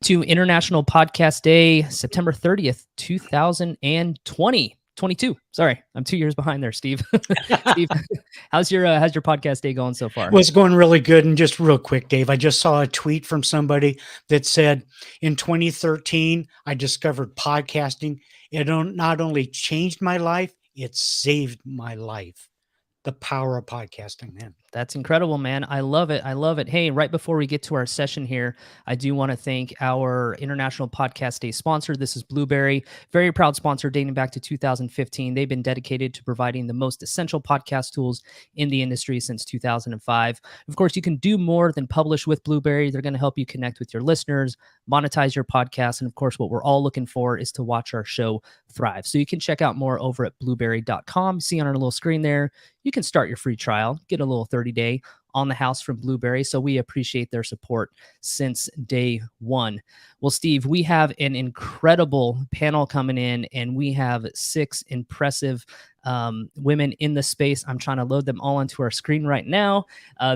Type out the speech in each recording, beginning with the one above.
to International Podcast Day, September 30th, 2022. Sorry, I'm 2 years behind there, Steve. Steve, how's your podcast day going so far? Well, it's going really good. And just real quick, Dave, I just saw a tweet from somebody that said in 2013, I discovered podcasting. It not only changed my life, it saved my life. The power of podcasting, man. That's incredible, man. I love it. I love it. Hey, right before we get to our session here, I do want to thank our International Podcast Day sponsor. This is Blueberry, very proud sponsor dating back to 2015. They've been dedicated to providing the most essential podcast tools in the industry since 2005. Of course, you can do more than publish with Blueberry. They're going to help you connect with your listeners, monetize your podcast, and of course, what we're all looking for is to watch our show thrive. So you can check out more over at blueberry.com. See on our little screen there, you can start your free trial, get a little 30-day on the house from Blueberry. So we appreciate their support since day one. Well, Steve, we have an incredible panel coming in, and we have 6 impressive women in the space. I'm trying to load them all onto our screen right now.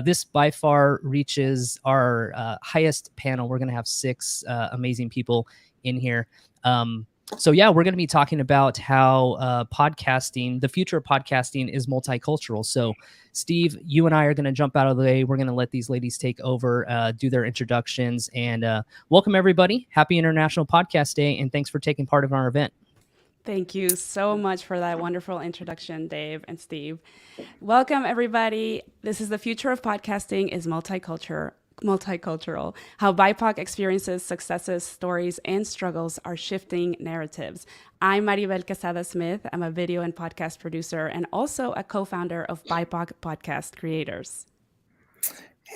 This by far reaches our highest panel. We're going to have 6 amazing people in here. So yeah, we're going to be talking about how podcasting, the future of podcasting is multicultural. So Steve, you and I are going to jump out of the way. We're going to let these ladies take over, do their introductions, and welcome everybody. Happy International Podcast Day, and thanks for taking part of our event. Thank you so much for that wonderful introduction, Dave and Steve. Welcome everybody. This is the future of podcasting is multicultural. How BIPOC experiences, successes, stories, and struggles are shifting narratives. I'm Maribel Quezada Smith. I'm a video and podcast producer and also a co-founder of BIPOC Podcast Creators.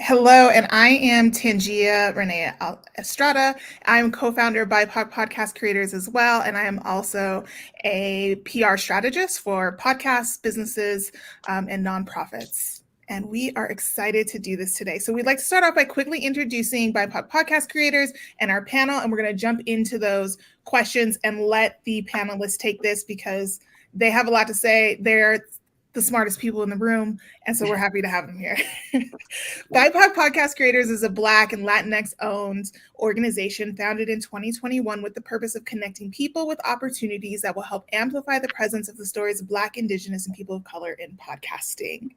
Hello, and I am Tangia Renee Estrada. I'm co-founder of BIPOC Podcast Creators as well, and I am also a PR strategist for podcasts, businesses, and nonprofits. And we are excited to do this today. So we'd like to start off by quickly introducing BIPOC Podcast Creators and our panel, and we're going to jump into those questions and let the panelists take this because they have a lot to say. They're the smartest people in the room, and so we're happy to have them here. BIPOC Podcast Creators is a Black and Latinx-owned organization founded in 2021 with the purpose of connecting people with opportunities that will help amplify the presence of the stories of Black, Indigenous, and people of color in podcasting.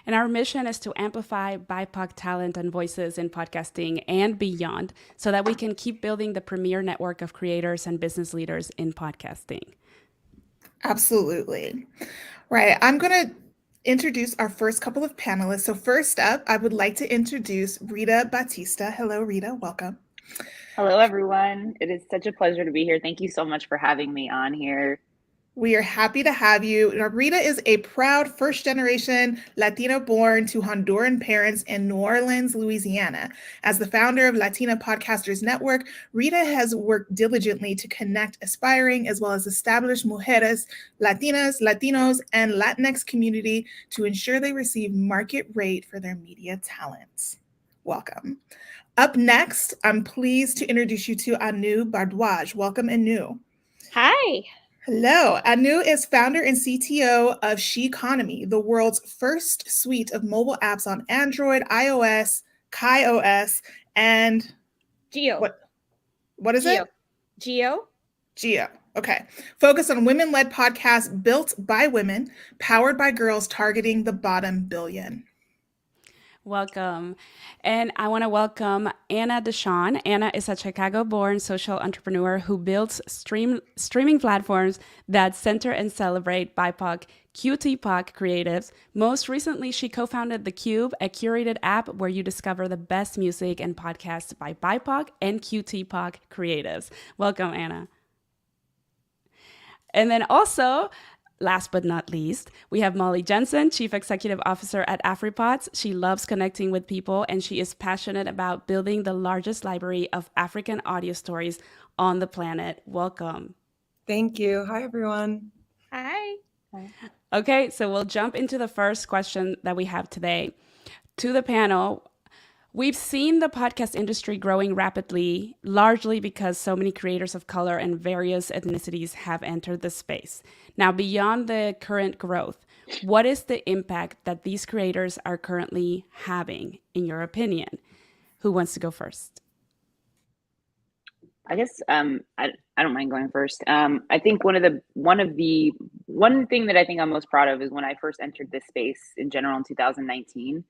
And our mission is to amplify BIPOC talent and voices in podcasting and beyond so that we can keep building the premier network of creators and business leaders in podcasting. Absolutely. Right. I'm going to introduce our first couple of panelists. So first up, I would like to introduce Rita Batista. Hello, Rita. Welcome. Hello, everyone. It is such a pleasure to be here. Thank you so much for having me on here. We are happy to have you. Rita is a proud first-generation Latina born to Honduran parents in New Orleans, Louisiana. As the founder of Latina Podcasters Network, Rita has worked diligently to connect aspiring as well as established mujeres, Latinas, Latinos, and Latinx community to ensure they receive market rate for their media talents. Welcome. Up next, I'm pleased to introduce you to Anu Bardwaj. Welcome, Anu. Hi. Hello. Anu is founder and CTO of Sheconomy, the world's first suite of mobile apps on Android, iOS, KaiOS, and Geo. What is it? Geo. Okay. Focus on women-led podcasts built by women, powered by girls, targeting the bottom billion. Welcome. And I want to welcome Anna Deshawn. Anna is a Chicago-born social entrepreneur who builds streaming platforms that center and celebrate BIPOC, QTPOC creatives. Most recently, she co-founded The Cube, a curated app where you discover the best music and podcasts by BIPOC and QTPOC creatives. Welcome, Anna. And then also, last but not least, we have Molly Jensen, Chief Executive Officer at AfriPods. She loves connecting with people, and she is passionate about building the largest library of African audio stories on the planet. Welcome. Thank you. Hi, everyone. Hi. Okay, so we'll jump into the first question that we have today. To the panel, we've seen the podcast industry growing rapidly, largely because so many creators of color and various ethnicities have entered the space. Now, beyond the current growth, what is the impact that these creators are currently having, in your opinion? Who wants to go first? I guess I don't mind going first. I think one thing that I think I'm most proud of is when I first entered this space in general in 2019,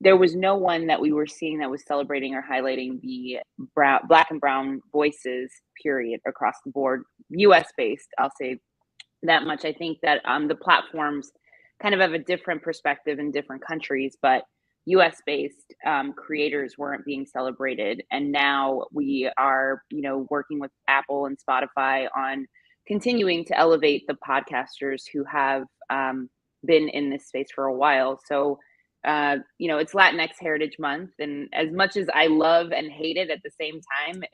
there was no one that we were seeing that was celebrating or highlighting the Black and brown voices, period, across the board, U.S. based. I'll say that much. I think that the platforms kind of have a different perspective in different countries, but US based creators weren't being celebrated. And now we are, working with Apple and Spotify on continuing to elevate the podcasters who have been in this space for a while. So, it's Latinx Heritage Month. And as much as I love and hate it at the same time,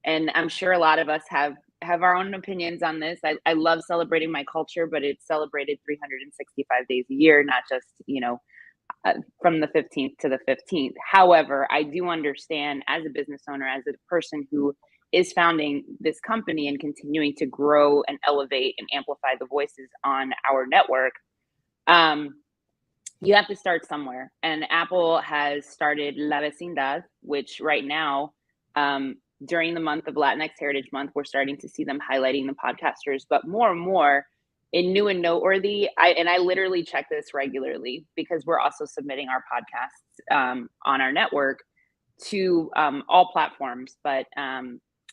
and I'm sure a lot of us have our own opinions on this. I love celebrating my culture, but it's celebrated 365 days a year, not just, from the 15th to the 15th. However, I do understand as a business owner, as a person who is founding this company and continuing to grow and elevate and amplify the voices on our network, you have to start somewhere. And Apple has started La Vecindad, which right now, during the month of Latinx Heritage Month, we're starting to see them highlighting the podcasters, but more and more in new and noteworthy. I literally check this regularly because we're also submitting our podcasts on our network to all platforms, but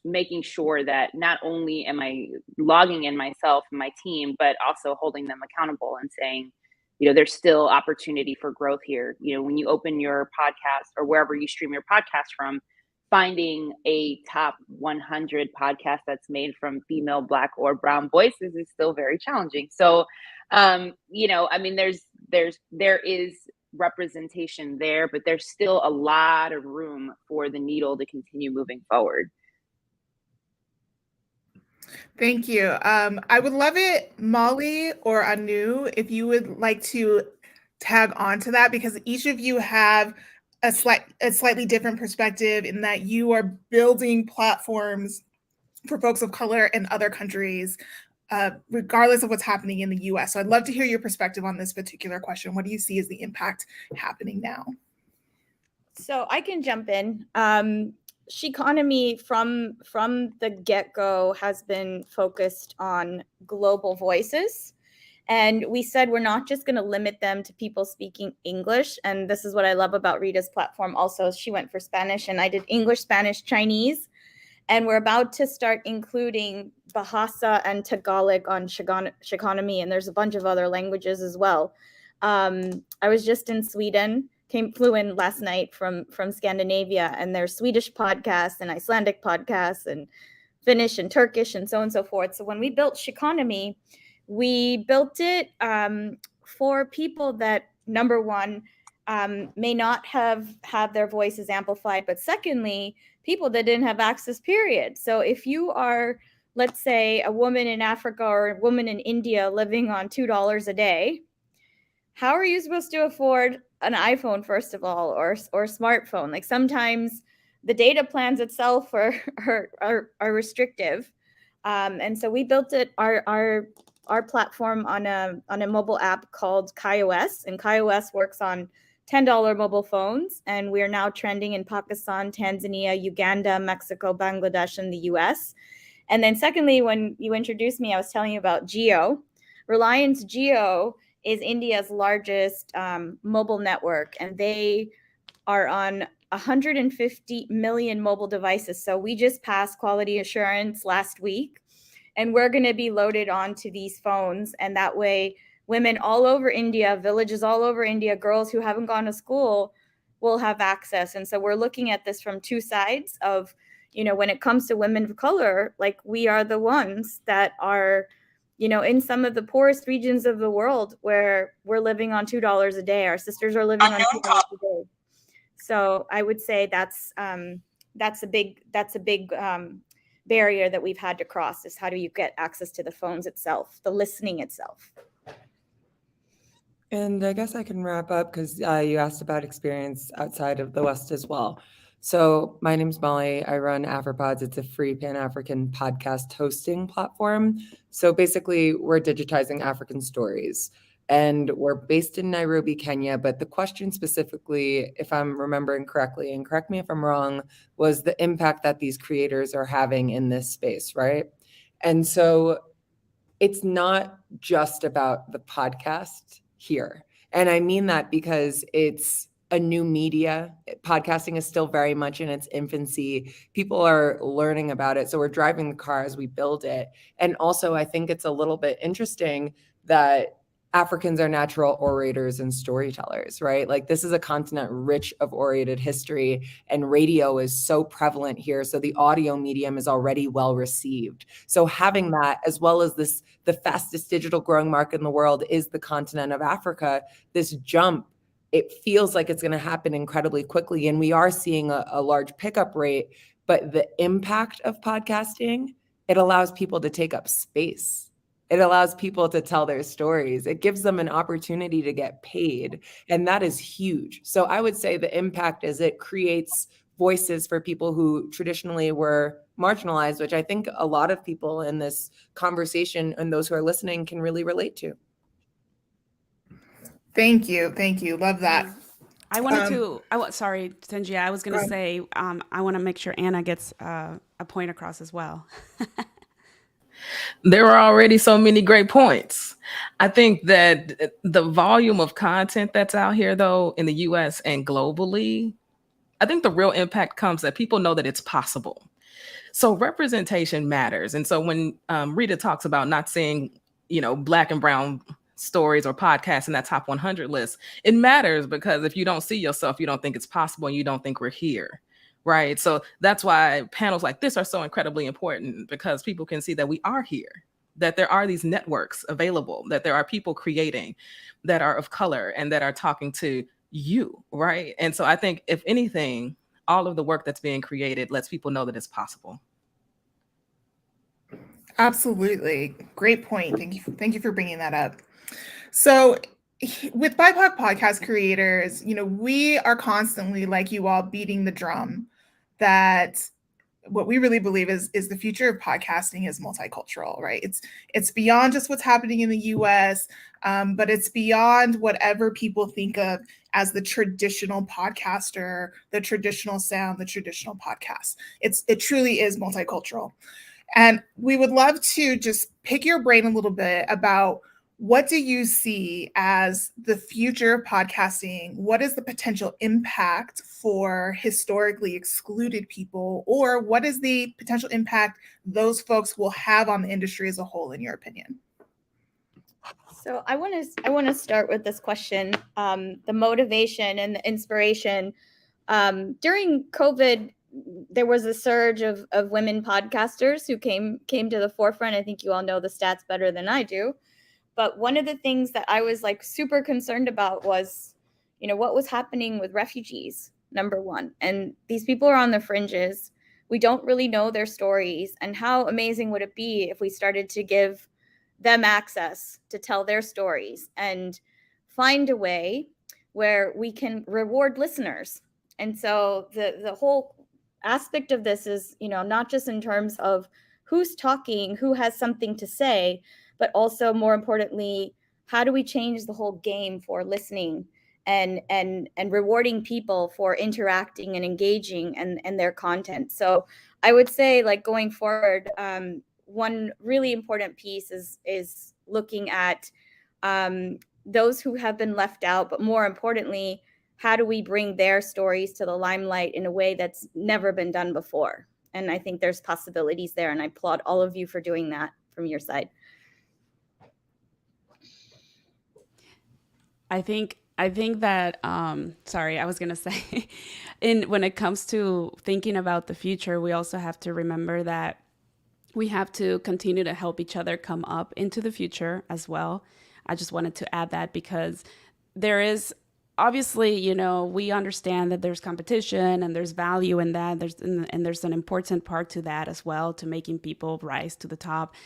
making sure that not only am I logging in myself and my team, but also holding them accountable and saying, there's still opportunity for growth here. When you open your podcast or wherever you stream your podcast from, finding a top 100 podcast that's made from female, Black, or brown voices is still very challenging. So, there is representation there, but there's still a lot of room for the needle to continue moving forward. Thank you. I would love it, Molly or Anu, if you would like to tag on to that, because each of you have a slightly different perspective in that you are building platforms for folks of color in other countries, regardless of what's happening in the US. So I'd love to hear your perspective on this particular question. What do you see as the impact happening now? So I can jump in. Sheconomy from the get-go has been focused on global voices. And we said we're not just going to limit them to people speaking English. And this is what I love about Rita's platform also. She went for Spanish and I did English, Spanish, Chinese. And we're about to start including Bahasa and Tagalog on Sheconomy. And there's a bunch of other languages as well. I was just in Sweden, flew in last night from Scandinavia, and there's Swedish podcasts and Icelandic podcasts and Finnish and Turkish and so on and so forth. So when we built Sheconomy, we built it for people that, number one, may not have had their voices amplified, but secondly, people that didn't have access, period. So if you are, let's say, a woman in Africa or a woman in India living on $2 a day, how are you supposed to afford an iPhone, first of all, or a smartphone? Like sometimes the data plans itself are restrictive. And so we built it, our platform on a mobile app called KaiOS, and KaiOS works on $10 mobile phones, and we are now trending in Pakistan, Tanzania, Uganda, Mexico, Bangladesh, and the US. And then secondly, when you introduced me, I was telling you about Jio. Reliance Jio is India's largest mobile network, and they are on 150 million mobile devices. So we just passed quality assurance last week, and we're going to be loaded onto these phones. And that way, women all over India, villages all over India, girls who haven't gone to school will have access. And so we're looking at this from two sides of, when it comes to women of color, like we are the ones that are, in some of the poorest regions of the world where we're living on $2 a day. Our sisters are living on $2 a day. So I would say that's a big barrier that we've had to cross, is how do you get access to the phones itself, the listening itself. And I guess I can wrap up because you asked about experience outside of the West as well. So my name's Molly. I run AfriPods. It's a free Pan-African podcast hosting platform. So basically, we're digitizing African stories. and we're based in Nairobi, Kenya. But the question specifically, if I'm remembering correctly, and correct me if I'm wrong, was the impact that these creators are having in this space, right? And so it's not just about the podcast here. And I mean that because it's a new media. Podcasting is still very much in its infancy. People are learning about it. So we're driving the car as we build it. And also, I think it's a little bit interesting that Africans are natural orators and storytellers, right? Like, this is a continent rich of orated history, and radio is so prevalent here. So the audio medium is already well received. So having that, as well as this, the fastest digital growing market in the world is the continent of Africa, this jump, it feels like it's going to happen incredibly quickly. And we are seeing a large pickup rate, but the impact of podcasting, it allows people to take up space. It allows people to tell their stories. It gives them an opportunity to get paid. And that is huge. So I would say the impact is it creates voices for people who traditionally were marginalized, which I think a lot of people in this conversation and those who are listening can really relate to. Thank you. Thank you. Love that. I wanted sorry, Tangia, I was going to say, I want to make sure Anna gets a point across as well. There are already so many great points. I think that the volume of content that's out here, though, in the US and globally, I think the real impact comes that people know that it's possible. So representation matters. And so when Rita talks about not seeing, Black and brown stories or podcasts in that top 100 list, it matters because if you don't see yourself, you don't think it's possible and you don't think we're here. Right. So that's why panels like this are so incredibly important, because people can see that we are here, that there are these networks available, that there are people creating that are of color and that are talking to you. Right. And so I think, if anything, all of the work that's being created lets people know that it's possible. Absolutely. Great point. Thank you for bringing that up. So with BIPOC podcast creators, we are constantly, like you all, beating the drum that what we really believe is the future of podcasting is multicultural, right? It's beyond just what's happening in the US, but it's beyond whatever people think of as the traditional podcaster, the traditional sound, the traditional podcast. It truly is multicultural. And we would love to just pick your brain a little bit about, what do you see as the future of podcasting? What is the potential impact for historically excluded people? Or what is the potential impact those folks will have on the industry as a whole, in your opinion? So I want to start with this question, the motivation and the inspiration. During COVID, there was a surge of women podcasters who came to the forefront. I think you all know the stats better than I do. But one of the things that I was super concerned about was, what was happening with refugees, number one. And these people are on the fringes. We don't really know their stories. And how amazing would it be if we started to give them access to tell their stories and find a way where we can reward listeners. And so the whole aspect of this is, not just in terms of who's talking, who has something to say, but also, more importantly, how do we change the whole game for listening and rewarding people for interacting and engaging and their content? So I would say, going forward, one really important piece is looking at those who have been left out, but more importantly, how do we bring their stories to the limelight in a way that's never been done before? And I think there's possibilities there, and I applaud all of you for doing that from your side. I think that sorry, I was gonna say, when it comes to thinking about the future, we also have to remember that we have to continue to help each other come up into the future as well. I just wanted to add that because there is obviously, we understand that there's competition and there's value in that. There's an important part to that as well, to making people rise to the top.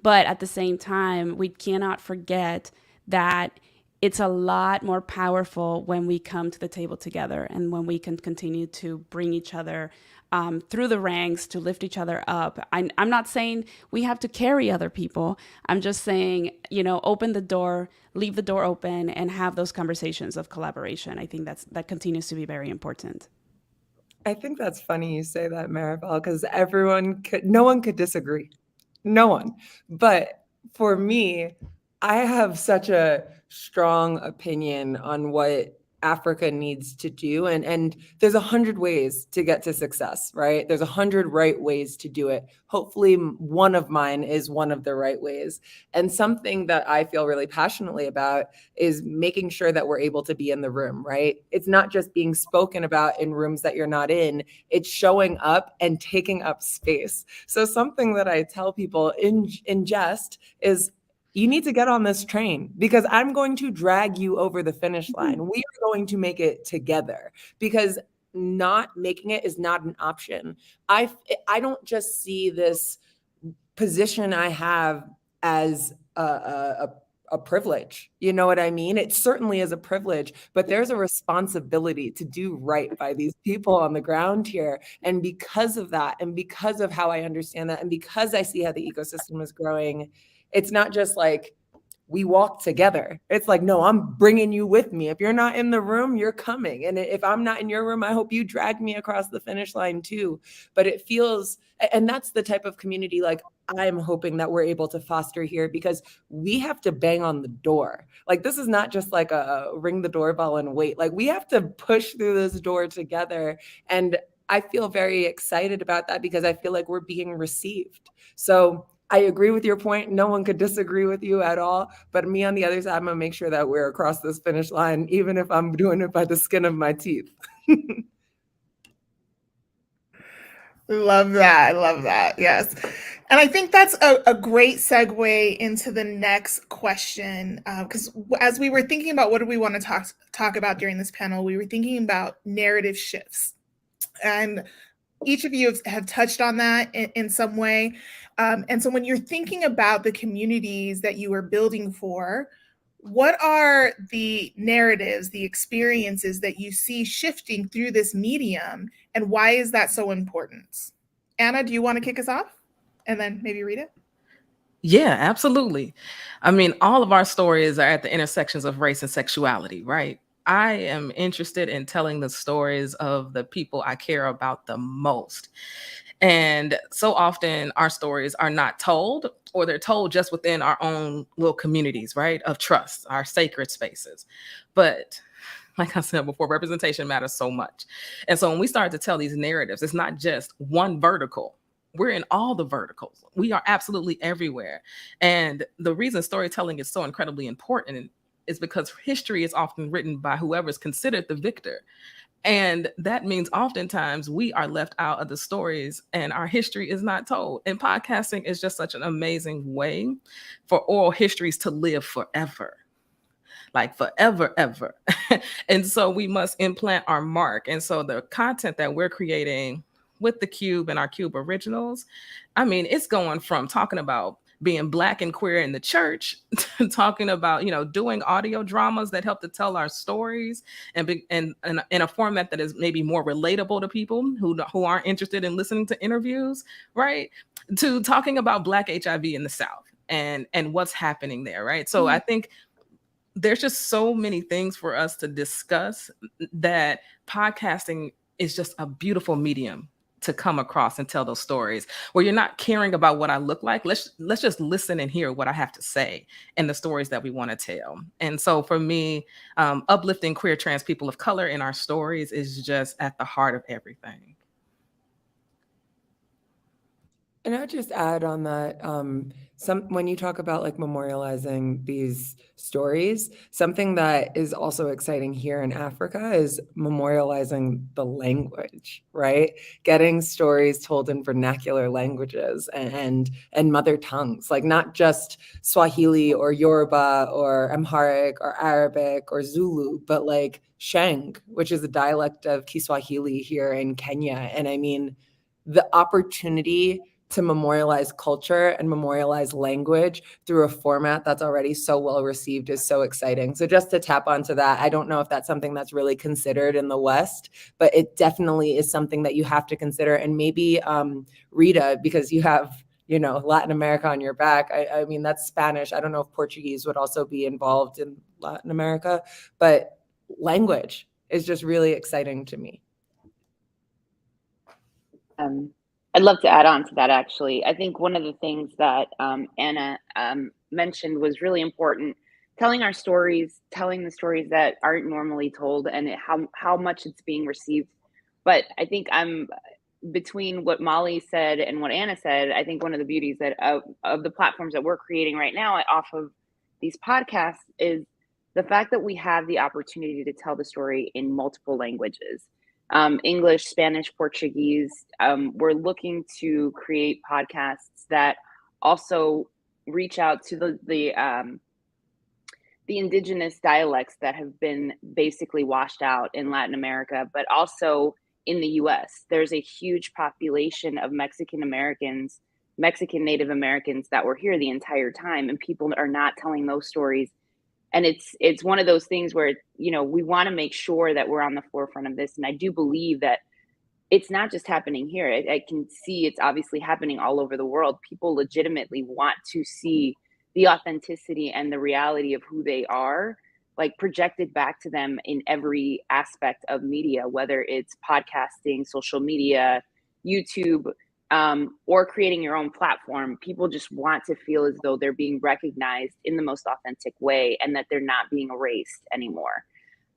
But at the same time, we cannot forget that it's a lot more powerful when we come to the table together and when we can continue to bring each other through the ranks to lift each other up. I'm not saying we have to carry other people. I'm just saying, open the door, leave the door open, and have those conversations of collaboration. I think that continues to be very important. I think that's funny you say that, Maribel, because no one could disagree. No one. But for me, I have such a strong opinion on what Africa needs to do. And there's 100 ways to get to success, right? There's 100 right ways to do it. Hopefully one of mine is one of the right ways. And something that I feel really passionately about is making sure that we're able to be in the room, right? It's not just being spoken about in rooms that you're not in, it's showing up and taking up space. So something that I tell people in jest is, you need to get on this train because I'm going to drag you over the finish line. We are going to make it together because not making it is not an option. I don't just see this position I have as a privilege. You know what I mean? It certainly is a privilege, but there's a responsibility to do right by these people on the ground here. And because of that, and because of how I understand that, and because I see how the ecosystem is growing, it's not just like we walk together. It's like, no, I'm bringing you with me. If you're not in the room, you're coming. And if I'm not in your room, I hope you drag me across the finish line too. But it feels, and that's the type of community like I'm hoping that we're able to foster here, because we have to bang on the door. Like, this is not just like a ring the doorbell and wait. Like, we have to push through this door together. And I feel very excited about that because I feel like we're being received. So I agree with your point. No one could disagree with you at all. But me on the other side, I'm going to make sure that we're across this finish line, even if I'm doing it by the skin of my teeth. Love that. I love that. Yes. And I think that's a great segue into the next question. Because as we were thinking about what do we want to talk about during this panel, we were thinking about narrative shifts. And each of you have touched on that in some way. And so when you're thinking about the communities that you are building for, what are the narratives, the experiences that you see shifting through this medium, and why is that so important? Anna, do you want to kick us off? And then maybe Rita? Yeah, absolutely. I mean, all of our stories are at the intersections of race and sexuality, right? I am interested in telling the stories of the people I care about the most. And so often our stories are not told, or they're told just within our own little communities, right, of trust, our sacred spaces. But like I said before, representation matters so much. And so when we start to tell these narratives, it's not just one vertical. We're in all the verticals. We are absolutely everywhere. And the reason storytelling is so incredibly important is because history is often written by whoever is considered the victor. And that means oftentimes we are left out of the stories and our history is not told. And podcasting is just such an amazing way for oral histories to live forever. Like forever, ever. And so we must implant our mark. And so the content that we're creating with the Cube and our Cube originals, I mean, it's going from talking about being Black and queer in the church, talking about, doing audio dramas that help to tell our stories and in a format that is maybe more relatable to people who aren't interested in listening to interviews, right? To talking about Black HIV in the South and what's happening there, right? So I think there's just so many things for us to discuss that podcasting is just a beautiful medium to come across and tell those stories where you're not caring about what I look like. Let's just listen and hear what I have to say and the stories that we want to tell. And so for me, uplifting queer, trans people of color in our stories is just at the heart of everything. And I would just add on that, when you talk about like memorializing these stories, something that is also exciting here in Africa is memorializing the language, right? Getting stories told in vernacular languages and mother tongues, like not just Swahili or Yoruba or Amharic or Arabic or Zulu, but like Sheng, which is a dialect of Kiswahili here in Kenya. And I mean, the opportunity to memorialize culture and memorialize language through a format that's already so well received is so exciting. So just to tap onto that, I don't know if that's something that's really considered in the West, but it definitely is something that you have to consider. And maybe Rita, because you have, you know, Latin America on your back. I mean, that's Spanish. I don't know if Portuguese would also be involved in Latin America, but language is just really exciting to me. I'd love to add on to that, actually. I think one of the things that Anna mentioned was really important, telling our stories, telling the stories that aren't normally told, and how much it's being received. But I think between what Molly said and what Anna said, I think one of the beauties that of the platforms that we're creating right now off of these podcasts is the fact that we have the opportunity to tell the story in multiple languages. English, Spanish, Portuguese. We're looking to create podcasts that also reach out to the indigenous dialects that have been basically washed out in Latin America, but also in the US. There's a huge population of Mexican Americans, Mexican Native Americans that were here the entire time, and people are not telling those stories. And it's one of those things where, you know, we want to make sure that we're on the forefront of this. And I do believe that it's not just happening here. I can see it's obviously happening all over the world. People legitimately want to see the authenticity and the reality of who they are, like projected back to them in every aspect of media, whether it's podcasting, social media, YouTube, or creating your own platform. People just want to feel as though they're being recognized in the most authentic way and that they're not being erased anymore.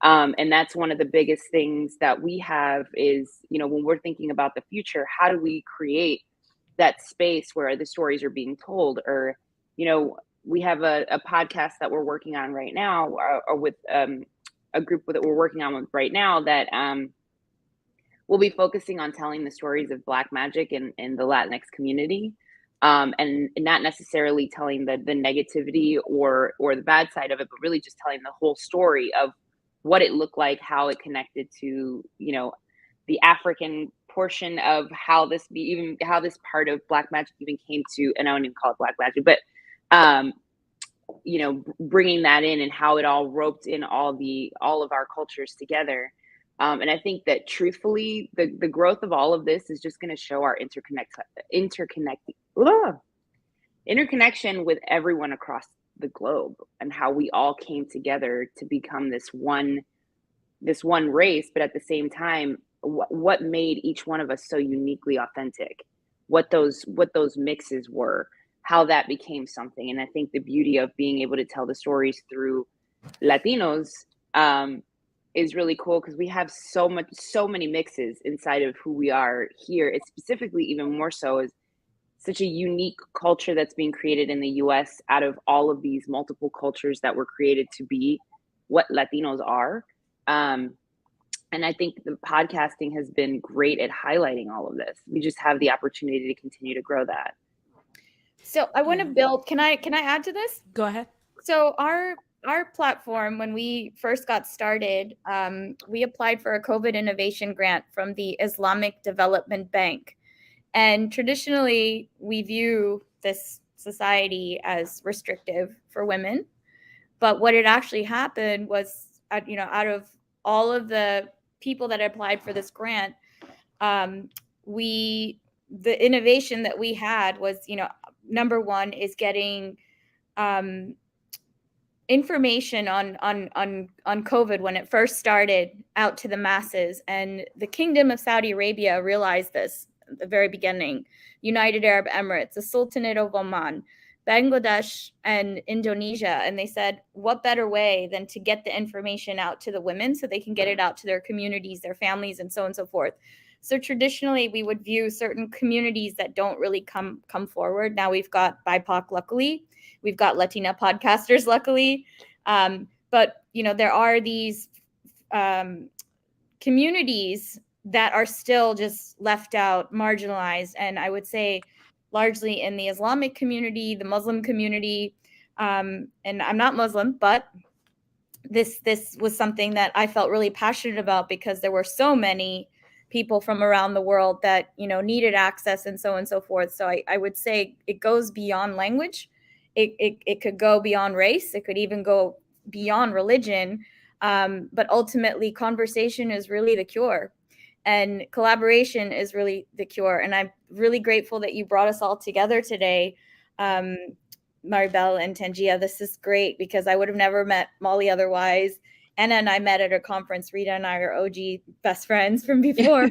And that's one of the biggest things that we have is, you know, when we're thinking about the future, how do we create that space where the stories are being told? Or, you know, we have a podcast that we're working on right now, or with a group that we're working on with right now that we'll be focusing on telling the stories of Black magic in the Latinx community, and not necessarily telling the negativity or the bad side of it, but really just telling the whole story of what it looked like, how it connected to, you know, the African portion of how this part of Black magic even came to, and I don't even call it Black magic, but you know, bringing that in and how it all roped in all of our cultures together. And I think that truthfully, the growth of all of this is just going to show our interconnection with everyone across the globe, and how we all came together to become this one race. But at the same time, what made each one of us so uniquely authentic, what those mixes were, how that became something. And I think the beauty of being able to tell the stories through Latinos is really cool, because we have so many mixes inside of who we are here. It's specifically even more so is such a unique culture that's being created in the US out of all of these multiple cultures that were created to be what Latinos are. And I think the podcasting has been great at highlighting all of this. We just have the opportunity to continue to grow that. So I want to build, can I add to this? Go ahead. So our platform, when we first got started, we applied for a COVID innovation grant from the Islamic Development Bank. And traditionally, we view this society as restrictive for women. But what had actually happened was, you know, out of all of the people that applied for this grant, the innovation that we had was, you know, number one is getting information on COVID when it first started out to the masses. And the Kingdom of Saudi Arabia realized this at the very beginning. United Arab Emirates, the Sultanate of Oman, Bangladesh, and Indonesia. And they said, what better way than to get the information out to the women so they can get it out to their communities, their families, and so on and so forth. So traditionally, we would view certain communities that don't really come forward. Now we've got BIPOC, luckily. We've got Latina podcasters, luckily. But, you know, there are these communities that are still just left out, marginalized. And I would say largely in the Islamic community, the Muslim community. And I'm not Muslim, but this was something that I felt really passionate about, because there were so many people from around the world that, you know, needed access and so on and so forth. So I would say it goes beyond language. It could go beyond race. It could even go beyond religion. But ultimately, conversation is really the cure. And collaboration is really the cure. And I'm really grateful that you brought us all together today, Maribel and Tangia. This is great because I would have never met Molly otherwise. Anna and I met at a conference. Rita and I are OG best friends from before.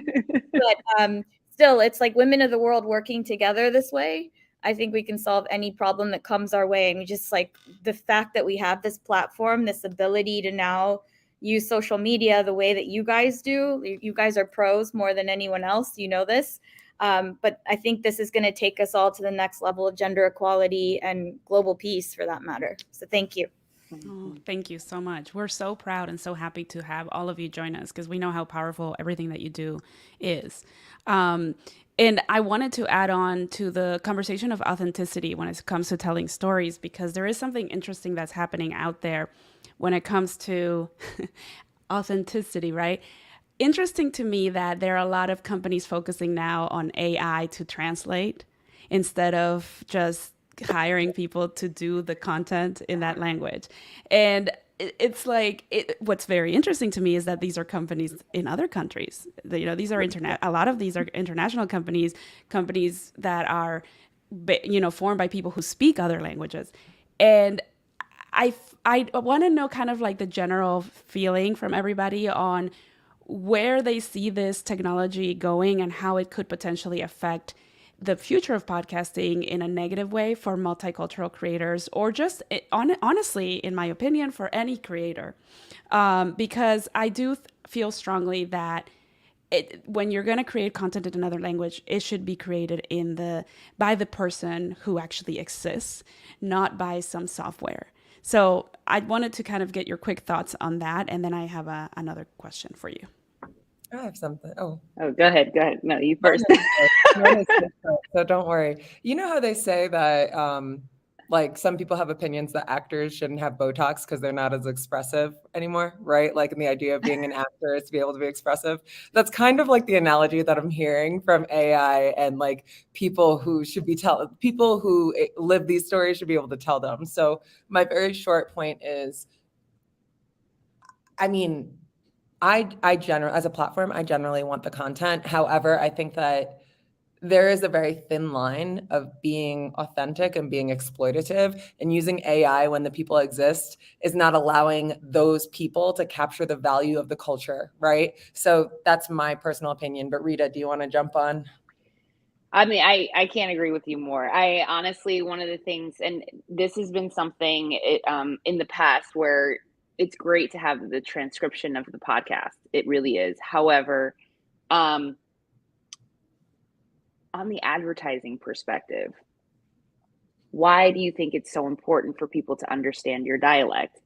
But still, it's like women of the world working together this way. I think we can solve any problem that comes our way. And we just like the fact that we have this platform, this ability to now use social media the way that you guys do. You guys are pros more than anyone else. You know this. But I think this is going to take us all to the next level of gender equality and global peace for that matter. So thank you. Oh, thank you so much. We're so proud and so happy to have all of you join us because we know how powerful everything that you do is. And I wanted to add on to the conversation of authenticity when it comes to telling stories, because there is something interesting that's happening out there when it comes to authenticity, right? Interesting to me that there are a lot of companies focusing now on AI to translate instead of just hiring people to do the content in that language. And it's like, what's very interesting to me is that these are companies in other countries. You know, these are a lot of these are international companies that are, you know, formed by people who speak other languages. And I want to know kind of like the general feeling from everybody on where they see this technology going and how it could potentially affect the future of podcasting in a negative way for multicultural creators, or just honestly, in my opinion, for any creator. Because I do feel strongly that when you're going to create content in another language, it should be created by the person who actually exists, not by some software. So I wanted to kind of get your quick thoughts on that. And then I have another question for you. I have something. Oh, go ahead. No, you first. So don't worry. You know how they say that like some people have opinions that actors shouldn't have Botox because they're not as expressive anymore, right? Like in the idea of being an actor is to be able to be expressive. That's kind of like the analogy that I'm hearing from AI, and like people who live these stories should be able to tell them. So my very short point is, I mean, I generally, as a platform, I generally want the content. However, I think that there is a very thin line of being authentic and being exploitative, and using AI when the people exist is not allowing those people to capture the value of the culture, right? So that's my personal opinion. But Rita, do you want to jump on? I mean, I can't agree with you more. I honestly, one of the things, and this has been something in the past where it's great to have the transcription of the podcast. It really is. However, on the advertising perspective, why do you think it's so important for people to understand your dialect?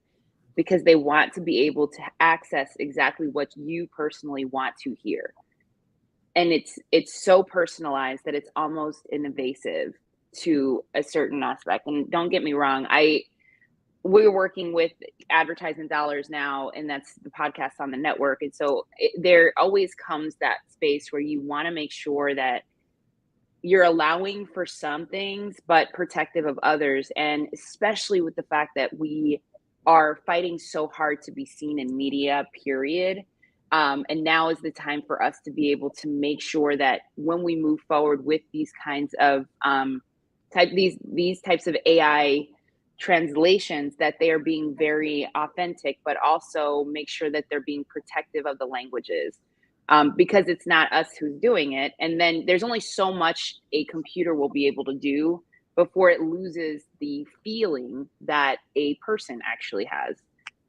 Because they want to be able to access exactly what you personally want to hear. And it's so personalized that it's almost invasive to a certain aspect. And don't get me wrong, we're working with advertising dollars now, and that's the podcast on the network. And so there always comes that space where you want to make sure that you're allowing for some things, but protective of others. And especially with the fact that we are fighting so hard to be seen in media, period. And now is the time for us to be able to make sure that when we move forward with these kinds of these types of AI translations, that they are being very authentic, but also make sure that they're being protective of the languages, because it's not us who's doing it. And then there's only so much a computer will be able to do before it loses the feeling that a person actually has.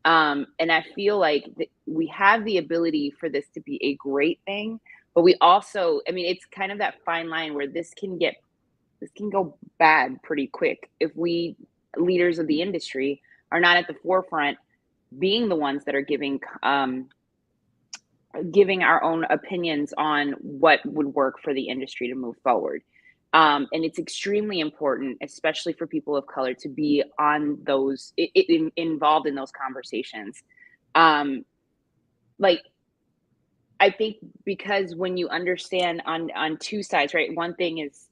And I feel like we have the ability for this to be a great thing, but we also, I mean, it's kind of that fine line where this can go bad pretty quick if we leaders of the industry are not at the forefront, being the ones that are giving our own opinions on what would work for the industry to move forward. And it's extremely important, especially for people of color, to be on those involved in those conversations. Like I think because when you understand on two sides, right? One thing is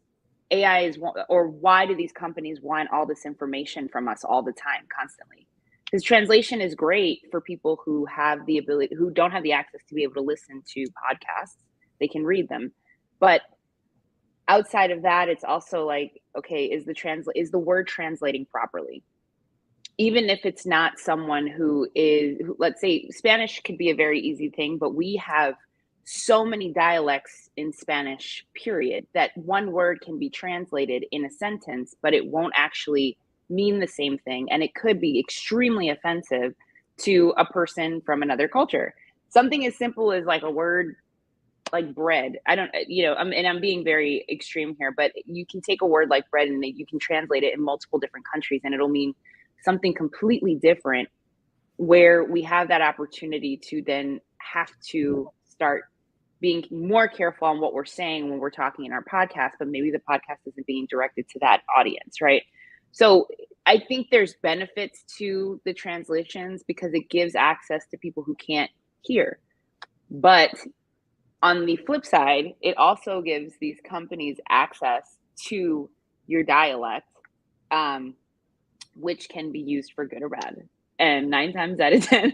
AI is or why do these companies want all this information from us all the time, constantly? Because translation is great for people who have the ability, who don't have the access to be able to listen to podcasts. They can read them, but outside of that, it's also like, okay, is the word translating properly? Even if it's not someone let's say Spanish could be a very easy thing, but we have so many dialects in Spanish, period, that one word can be translated in a sentence, but it won't actually mean the same thing. And it could be extremely offensive to a person from another culture. Something as simple as like a word like bread. I don't, I'm being very extreme here, but you can take a word like bread and you can translate it in multiple different countries and it'll mean something completely different, where we have that opportunity to then have to start being more careful on what we're saying when we're talking in our podcast, but maybe the podcast isn't being directed to that audience, right? So I think there's benefits to the translations because it gives access to people who can't hear. But on the flip side, it also gives these companies access to your dialect, which can be used for good or bad. And 9 times out of 10,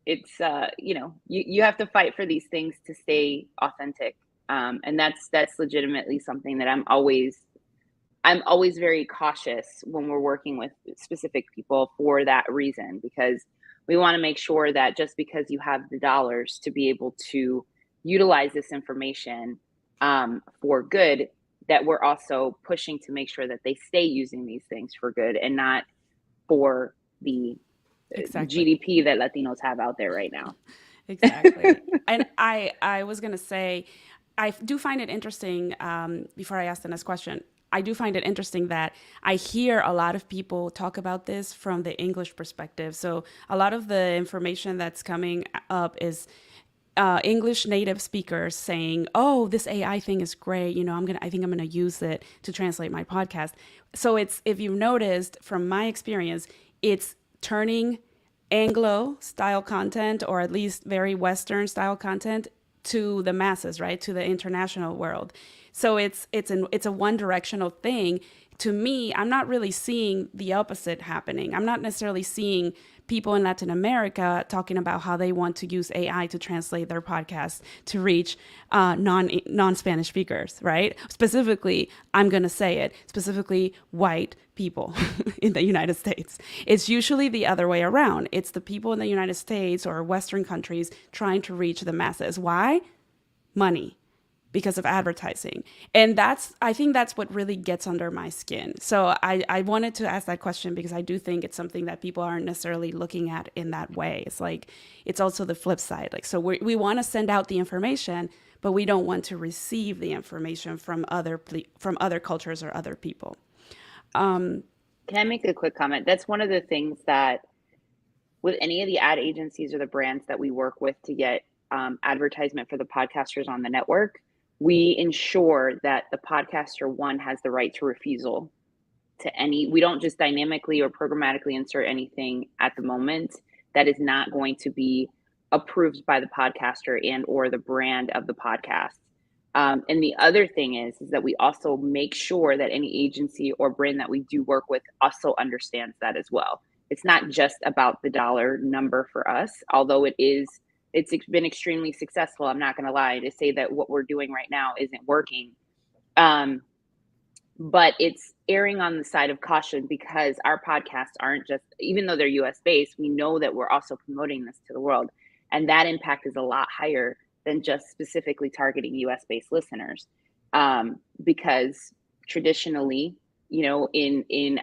it's, you have to fight for these things to stay authentic. And that's legitimately something that I'm always very cautious when we're working with specific people for that reason, because we want to make sure that just because you have the dollars to be able to utilize this information for good, that we're also pushing to make sure that they stay using these things for good and not for the GDP that Latinos have out there right now. Exactly. And I was going to say, I do find it interesting, before I ask the next question, I do find it interesting that I hear a lot of people talk about this from the English perspective. So a lot of the information that's coming up is English native speakers saying, "Oh, this AI thing is great. I think I'm gonna use it to translate my podcast." So it's, if you've noticed from my experience, it's turning Anglo style content, or at least very Western style content, to the masses, right? To the international world. So it's a one directional thing. To me, I'm not really seeing the opposite happening. I'm not necessarily seeing people in Latin America talking about how they want to use AI to translate their podcasts to reach non-Spanish speakers, right? Specifically, I'm going to say it, specifically white people in the United States. It's usually the other way around. It's the people in the United States or Western countries trying to reach the masses. Why? Money. Because of advertising. And I think that's what really gets under my skin. So I wanted to ask that question because I do think it's something that people aren't necessarily looking at in that way. It's like, it's also the flip side. Like, so we want to send out the information, but we don't want to receive the information from other cultures or other people. Can I make a quick comment? That's one of the things that with any of the ad agencies or the brands that we work with to get advertisement for the podcasters on the network, we ensure that the podcaster, one, has the right to refusal to we don't just dynamically or programmatically insert anything at the moment that is not going to be approved by the podcaster and or the brand of the podcast. And the other thing is that we also make sure that any agency or brand that we do work with also understands that as well. It's not just about the dollar number for us, although it's been extremely successful. I'm not going to lie to say that what we're doing right now isn't working. But it's erring on the side of caution because our podcasts aren't just, even though they're US based, we know that we're also promoting this to the world. And that impact is a lot higher than just specifically targeting US based listeners. Because traditionally, in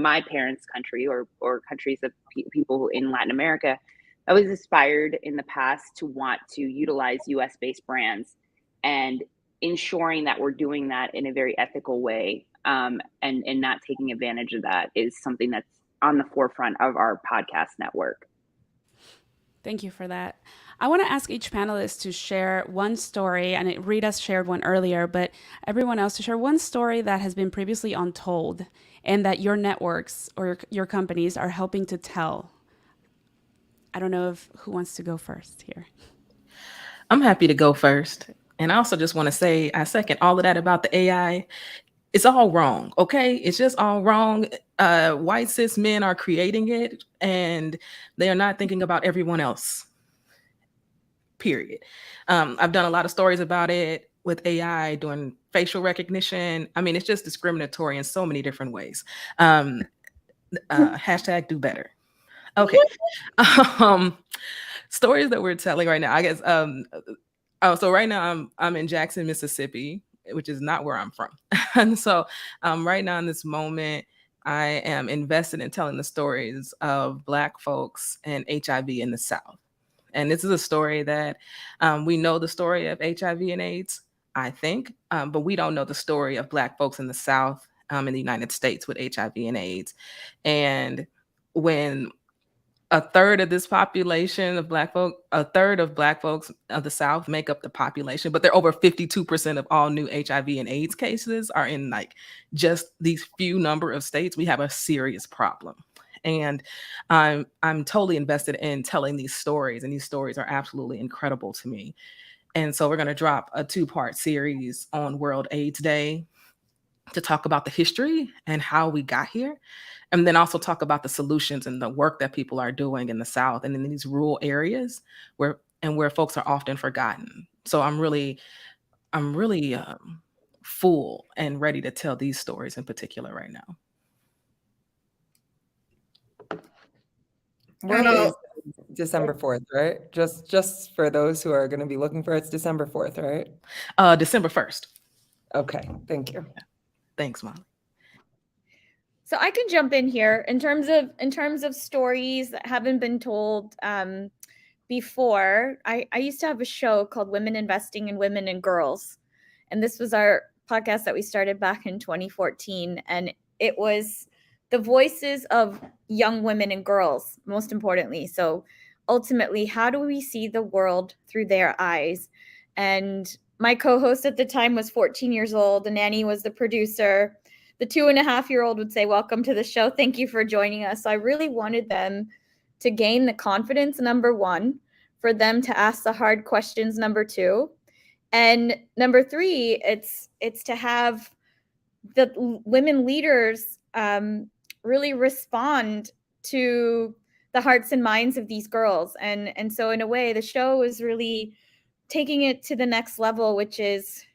my parents' country or countries of people in Latin America, I was inspired in the past to want to utilize US based brands, and ensuring that we're doing that in a very ethical way, and not taking advantage of that is something that's on the forefront of our podcast network. Thank you for that. I want to ask each panelist to share one story, and Rita shared one earlier, but everyone else to share one story that has been previously untold and that your networks or your companies are helping to tell. I don't know who wants to go first here. I'm happy to go first. And I also just want to say, I second all of that about the AI. It's all wrong, okay? It's just all wrong. White cis men are creating it, and they are not thinking about everyone else, period. I've done a lot of stories about it with AI doing facial recognition. I mean, it's just discriminatory in so many different ways. Hashtag do better. Okay. Stories that we're telling right now, I guess. So right now I'm in Jackson, Mississippi, which is not where I'm from. And so right now in this moment, I am invested in telling the stories of Black folks and HIV in the South. And this is a story that we know the story of HIV and AIDS, I think, but we don't know the story of Black folks in the South in the United States with HIV and AIDS. And when a third of this population of Black folk, a third of Black folks of the South make up the population, but they're over 52% of all new HIV and AIDS cases are in like just these few number of states. We have a serious problem. And I'm totally invested in telling these stories, and these stories are absolutely incredible to me. And so we're going to drop a 2-part series on World AIDS Day to talk about the history and how we got here, and then also talk about the solutions and the work that people are doing in the South and in these rural areas where folks are often forgotten. So I'm really full and ready to tell these stories in particular right now. When is December 4th, right? Just for those who are going to be looking for it, it's December 4th, right? December 1st. Okay, thank you. Thanks, Molly. So I can jump in here in terms of stories that haven't been told before. I used to have a show called Women Investing in Women and Girls, and this was our podcast that we started back in 2014, and it was the voices of young women and girls, most importantly. So ultimately, how do we see the world through their eyes? And my co-host at the time was 14 years old, and Annie was the producer. The 2.5-year-old would say, "Welcome to the show. Thank you for joining us." So I really wanted them to gain the confidence, number one, for them to ask the hard questions, number two. And number three, it's to have the women leaders really respond to the hearts and minds of these girls. And so in a way, the show is really taking it to the next level, which is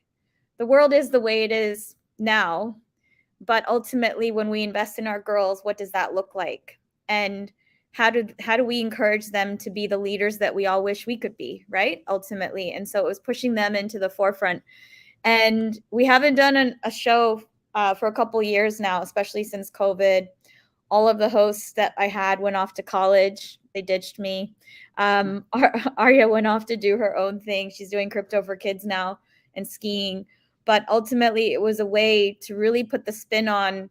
the world is the way it is now. But ultimately, when we invest in our girls, what does that look like? And how do we encourage them to be the leaders that we all wish we could be, right? Ultimately. And so it was pushing them into the forefront. And we haven't done a show for a couple years now, especially since COVID. All of the hosts that I had went off to college. They ditched me. Arya went off to do her own thing. She's doing crypto for kids now and skiing. But ultimately, it was a way to really put the spin on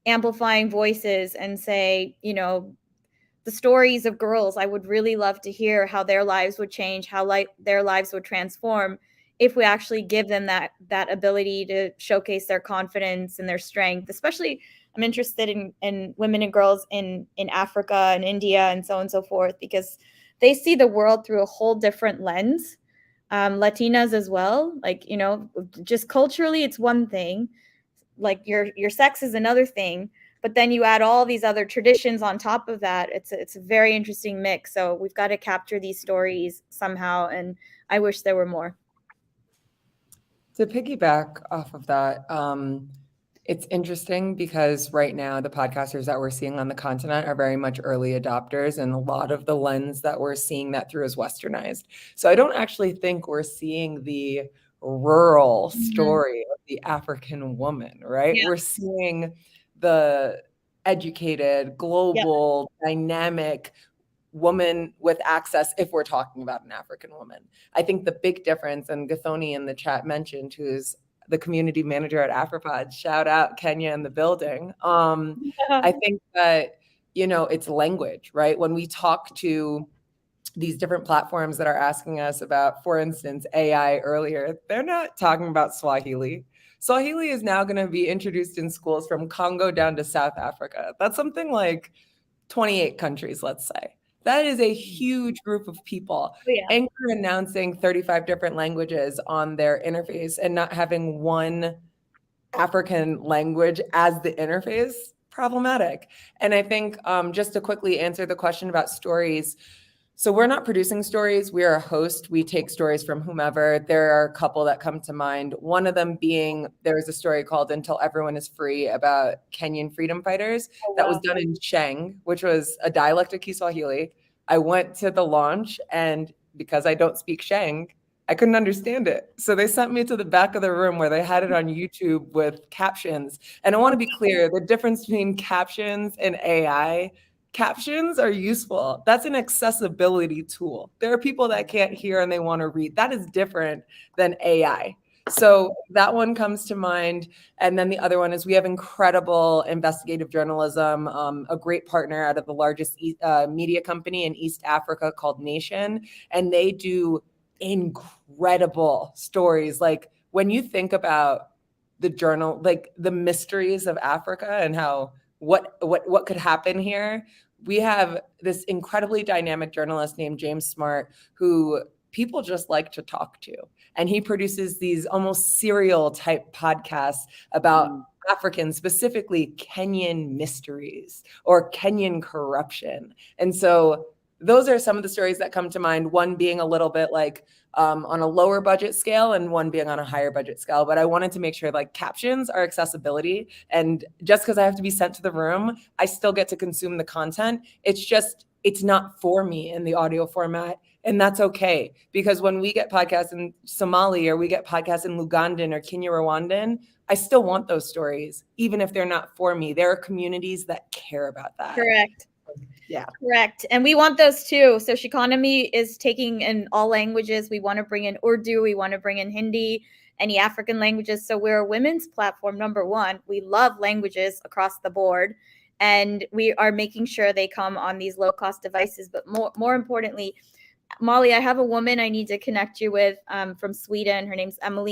amplifying voices and say, the stories of girls, I would really love to hear how their lives would change, how their lives would transform if we actually give them that ability to showcase their confidence and their strength. Especially, I'm interested in women and girls in Africa and India and so on and so forth, because they see the world through a whole different lens. Latinas as well, just culturally, it's one thing. Like your sex is another thing, but then you add all these other traditions on top of that. It's a very interesting mix. So we've got to capture these stories somehow, and I wish there were more. To piggyback off of that, it's interesting because right now the podcasters that we're seeing on the continent are very much early adopters, and a lot of the lens that we're seeing that through is westernized. So I don't actually think we're seeing the rural story of the African woman, right? Yeah. We're seeing the educated, global, dynamic woman with access, if we're talking about an African woman. I think the big difference, and Gathoni in the chat mentioned, who's the community manager at Ipod, shout out Kenya in the building. I think that, it's language, right? When we talk to these different platforms that are asking us about, for instance, AI earlier, they're not talking about Swahili. Swahili is now going to be introduced in schools from Congo down to South Africa. That's something like 28 countries, let's say. That is a huge group of people. Oh, yeah. Anchor announcing 35 different languages on their interface and not having one African language as the interface, problematic. And I think just to quickly answer the question about stories, so we're not producing stories. We are a host. We take stories from whomever. There are a couple that come to mind. One of them being, there was a story called Until Everyone is Free about Kenyan freedom fighters that was done in Sheng, which was a dialect of Kiswahili. I went to the launch, and because I don't speak Sheng, I couldn't understand it. So they sent me to the back of the room where they had it on YouTube with captions. And I want to be clear, the difference between captions and AI, captions are useful. That's an accessibility tool. There are people that can't hear and they want to read. That is different than AI. So that one comes to mind. And then the other one is we have incredible investigative journalism, a great partner out of the largest media company in East Africa called Nation. And they do incredible stories. Like when you think about the journal, like the mysteries of Africa and how what could happen here, we have this incredibly dynamic journalist named James Smart who people just like to talk to. And he produces these almost serial type podcasts about African, specifically Kenyan mysteries or Kenyan corruption. And so those are some of the stories that come to mind, one being a little bit like on a lower budget scale and one being on a higher budget scale. But I wanted to make sure like captions are accessibility. And just because I have to be sent to the room, I still get to consume the content. It's just, it's not for me in the audio format. And that's okay. Because when we get podcasts in Somali or we get podcasts in Lugandan or Kinyarwandan, I still want those stories, even if they're not for me. There are communities that care about that. Correct. Yeah. Correct. And we want those too. So Shikonomy is taking in all languages. We want to bring in Urdu. We want to bring in Hindi, any African languages. So we're a women's platform, number one. We love languages across the board. And we are making sure they come on these low-cost devices. But more importantly, Molly, I have a woman I need to connect you with from Sweden. Her name's Emma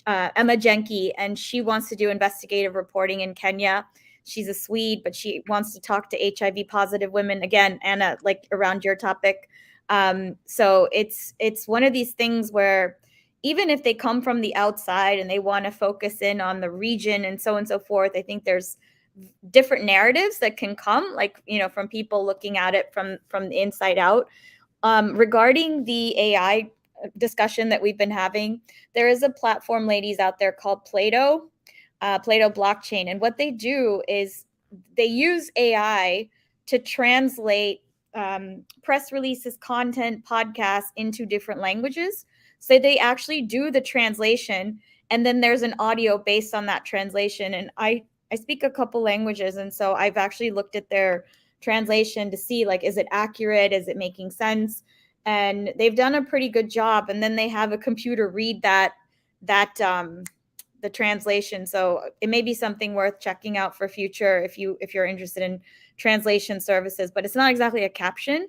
Jenke, and she wants to do investigative reporting in Kenya. She's a Swede, but she wants to talk to HIV positive women. Again, Anna, like around your topic. So it's one of these things where even if they come from the outside and they want to focus in on the region and so forth, I think there's different narratives that can come, like, you know, from people looking at it from the inside out. Regarding the AI discussion that we've been having, there is a platform, ladies, out there called Plato blockchain. And what they do is they use AI to translate press releases, content, podcasts into different languages. So they actually do the translation, and then there's an audio based on that translation. And I speak a couple languages, and so I've actually looked at their translation to see, like, is it accurate? Is it making sense? And they've done a pretty good job. And then they have a computer read the translation. So it may be something worth checking out for future if you're interested in translation services. But it's not exactly a caption.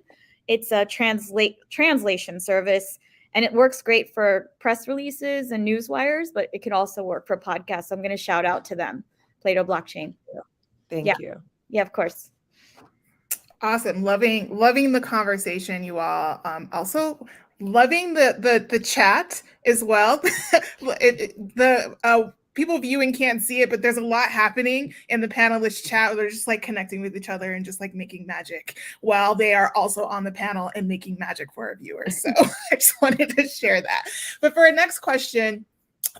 It's a translation service. And it works great for press releases and news wires, but it can also work for podcasts. So I'm going to shout out to them, Plato Blockchain. Thank you. Yeah, of course. Awesome. Loving the conversation, you all. Also loving the chat as well. People viewing can't see it, but there's a lot happening in the panelist chat. They're just like connecting with each other and just like making magic while they are also on the panel and making magic for our viewers. So I just wanted to share that. But for our next question,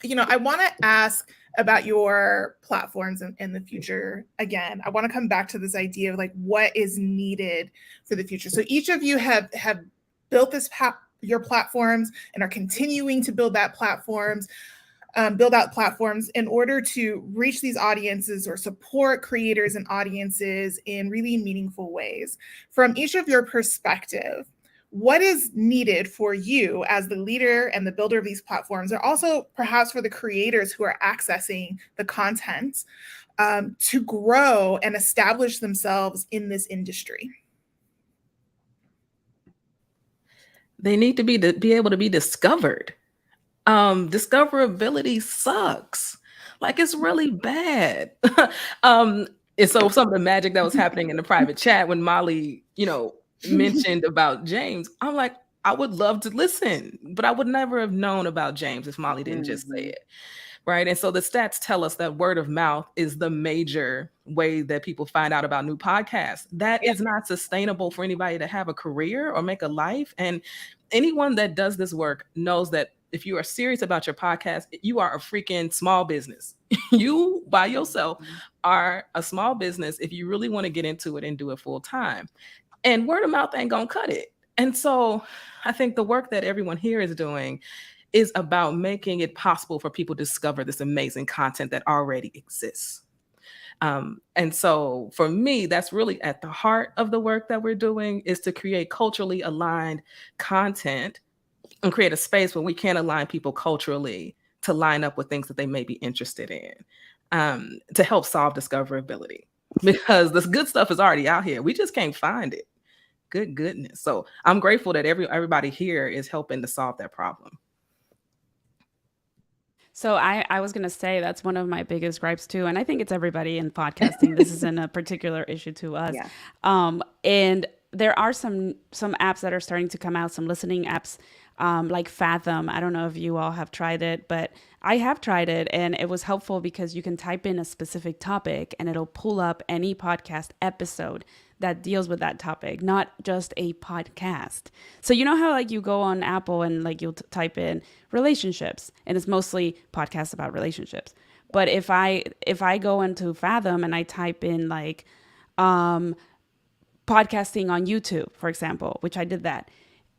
I want to ask about your platforms in the future. Again, I want to come back to this idea of like what is needed for the future. So each of you have built your platforms and are continuing to build out platforms in order to reach these audiences or support creators and audiences in really meaningful ways. From each of your perspective, what is needed for you as the leader and the builder of these platforms, or also perhaps for the creators who are accessing the content to grow and establish themselves in this industry? They need to be able to be discovered. Discoverability sucks. Like, it's really bad. And so some of the magic that was happening in the private chat when Molly, mentioned about James, I'm like, I would love to listen, but I would never have known about James if Molly didn't just say it. Right. And so the stats tell us that word of mouth is the major way that people find out about new podcasts. That is not sustainable for anybody to have a career or make a life. And anyone that does this work knows that if you are serious about your podcast, you are a freaking small business. You by yourself are a small business if you really want to get into it and do it full time. And word of mouth ain't gonna cut it. And so I think the work that everyone here is doing is about making it possible for people to discover this amazing content that already exists. And so for me, that's really at the heart of the work that we're doing, is to create culturally aligned content and create a space where we can align people culturally to line up with things that they may be interested in, to help solve discoverability. Because this good stuff is already out here. We just can't find it. Goodness. So I'm grateful that everybody here is helping to solve that problem. So I was going to say that's one of my biggest gripes too. And I think it's everybody in podcasting. This isn't a particular issue to us. Yeah. And there are some apps that are starting to come out, some listening apps like Fathom. I don't know if you all have tried it, but I have tried it, and it was helpful because you can type in a specific topic and it'll pull up any podcast episode that deals with that topic, not just a podcast. So you know how like you go on Apple and like you'll type in relationships, and it's mostly podcasts about relationships. But if I go into Fathom and I type in like podcasting on YouTube, for example, which I did that,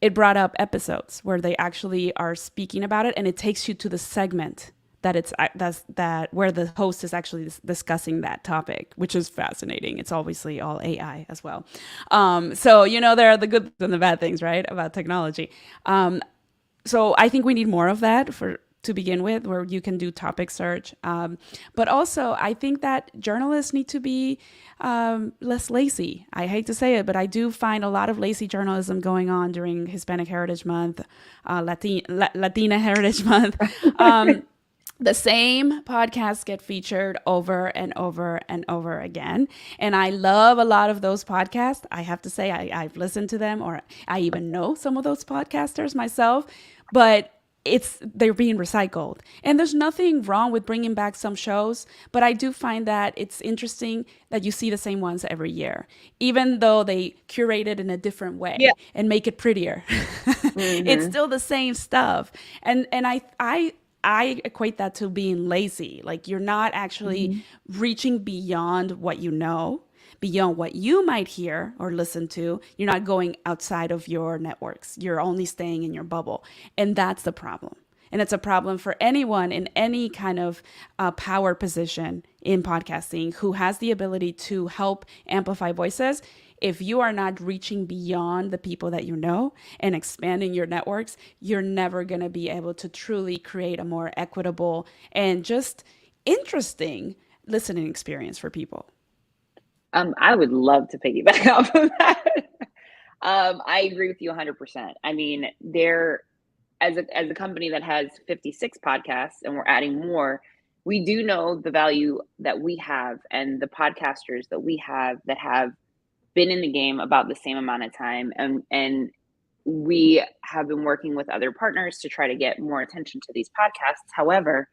it brought up episodes where they actually are speaking about it, and it takes you to the segment that where the host is actually discussing that topic, which is fascinating. It's obviously all AI as well. So there are the good and the bad things, right, about technology. So I think we need more of that to begin with, where you can do topic search. But also, I think that journalists need to be less lazy. I hate to say it, but I do find a lot of lazy journalism going on during Hispanic Heritage Month, Latina Heritage Month. The same podcasts get featured over and over and over again. And I love a lot of those podcasts. I have to say I've listened to them, or I even know some of those podcasters myself, but they're being recycled. And there's nothing wrong with bringing back some shows, but I do find that it's interesting that you see the same ones every year, even though they curate it in a different way and make it prettier. It's still the same stuff. And I equate that to being lazy. Like you're not actually reaching beyond what you know, beyond what you might hear or listen to. You're not going outside of your networks. You're only staying in your bubble. And that's the problem. And it's a problem for anyone in any kind of power position in podcasting who has the ability to help amplify voices. If you are not reaching beyond the people that you know and expanding your networks, you're never going to be able to truly create a more equitable and just interesting listening experience for people. I would love to piggyback off of that. I agree with you 100%. I mean, as a company that has 56 podcasts and we're adding more, we do know the value that we have and the podcasters that we have that have been in the game about the same amount of time. And we have been working with other partners to try to get more attention to these podcasts. However,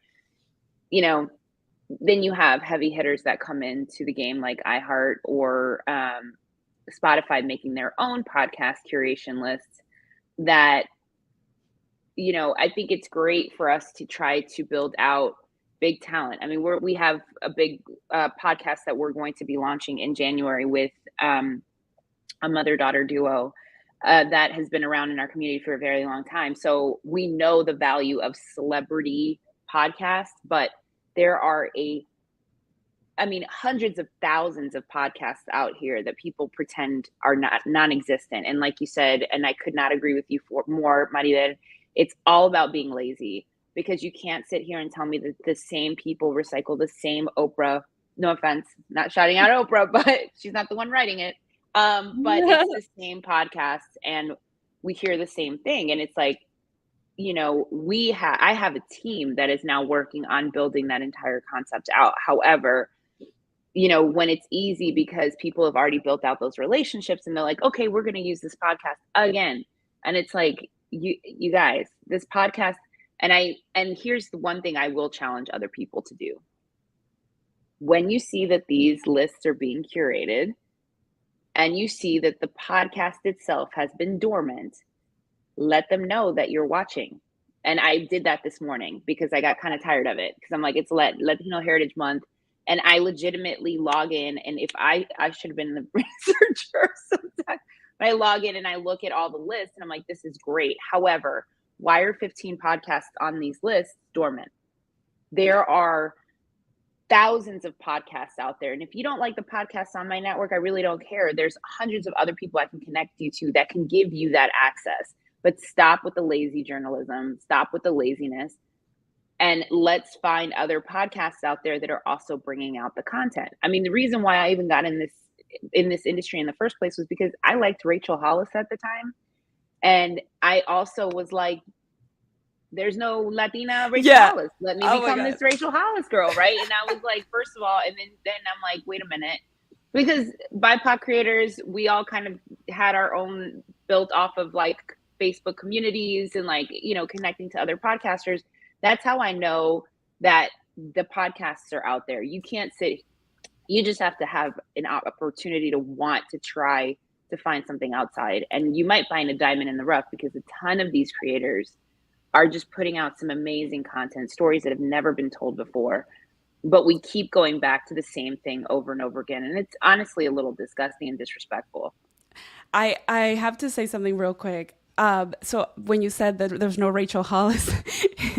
then you have heavy hitters that come into the game like iHeart or Spotify making their own podcast curation lists that, I think it's great for us to try to build out big talent. I mean, we have a big podcast that we're going to be launching in January with a mother-daughter duo that has been around in our community for a very long time. So we know the value of celebrity podcasts, but there are hundreds of thousands of podcasts out here that people pretend are non-existent. And like you said, and I could not agree with you more, Maribel, it's all about being lazy, because you can't sit here and tell me that the same people recycle the same Oprah. No offense, not shouting out Oprah, but she's not the one writing it. But it's the same podcast and we hear the same thing. And it's like, I have a team that is now working on building that entire concept out. However, when it's easy because people have already built out those relationships and they're like, okay, we're going to use this podcast again. And it's like, you guys, this podcast. And here's the one thing I will challenge other people to do. When you see that these lists are being curated and you see that the podcast itself has been dormant, let them know that you're watching. And I did that this morning because I got kind of tired of it, because I'm like, it's Latino Heritage Month. And I legitimately log in, and if I should have been the researcher sometimes, but I log in and I look at all the lists and I'm like, this is great. However, why are 15 podcasts on these lists dormant? There are thousands of podcasts out there. And if you don't like the podcasts on my network, I really don't care. There's hundreds of other people I can connect you to that can give you that access. But stop with the lazy journalism, stop with the laziness, and let's find other podcasts out there that are also bringing out the content. I mean, the reason why I even got in this industry in the first place was because I liked Rachel Hollis at the time. And I also was like, there's no Latina Rachel Hollis. Let me become this Rachel Hollis girl, right? And I was like, first of all, and then I'm like, wait a minute. Because BIPOC creators, we all kind of had our own built off of like Facebook communities and like, connecting to other podcasters. That's how I know that the podcasts are out there. You can't you just have to have an opportunity to want to try to find something outside. And you might find a diamond in the rough, because a ton of these creators are just putting out some amazing content, stories that have never been told before. But we keep going back to the same thing over and over again. And it's honestly a little disgusting and disrespectful. I have to say something real quick. So when you said that there's no Rachel Hollis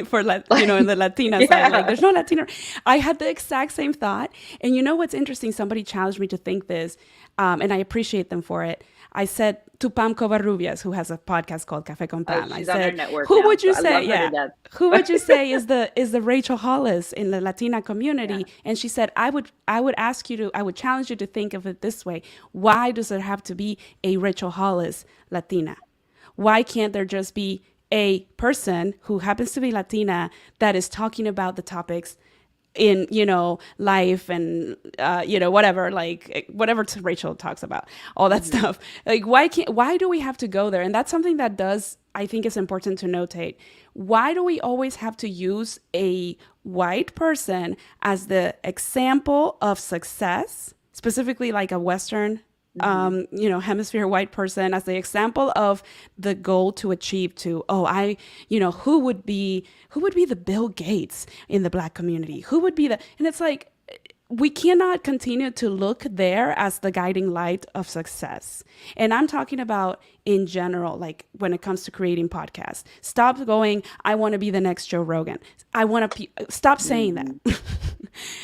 for in the Latina side, like there's no Latina, I had the exact same thought. And you know what's interesting? Somebody challenged me to think this, and I appreciate them for it. I said to Pam Covarrubias, who has a podcast called Café con Pam, I said, who would you say? Who would you say is the Rachel Hollis in the Latina community? Yeah. And she said, I would challenge you to think of it this way: why does there have to be a Rachel Hollis Latina? Why can't there just be a person who happens to be Latina that is talking about the topics in, life and, whatever Rachel talks about, all that stuff. Like, why do we have to go there? And that's something that I think is important to notate. Why do we always have to use a white person as the example of success, specifically like a Western hemisphere white person as the example of the goal to achieve who would be the Bill Gates in the Black community? Who would be and it's like, we cannot continue to look there as the guiding light of success. And I'm talking about in general, like when it comes to creating podcasts. Stop going, I want to be the next Joe Rogan. Stop saying that.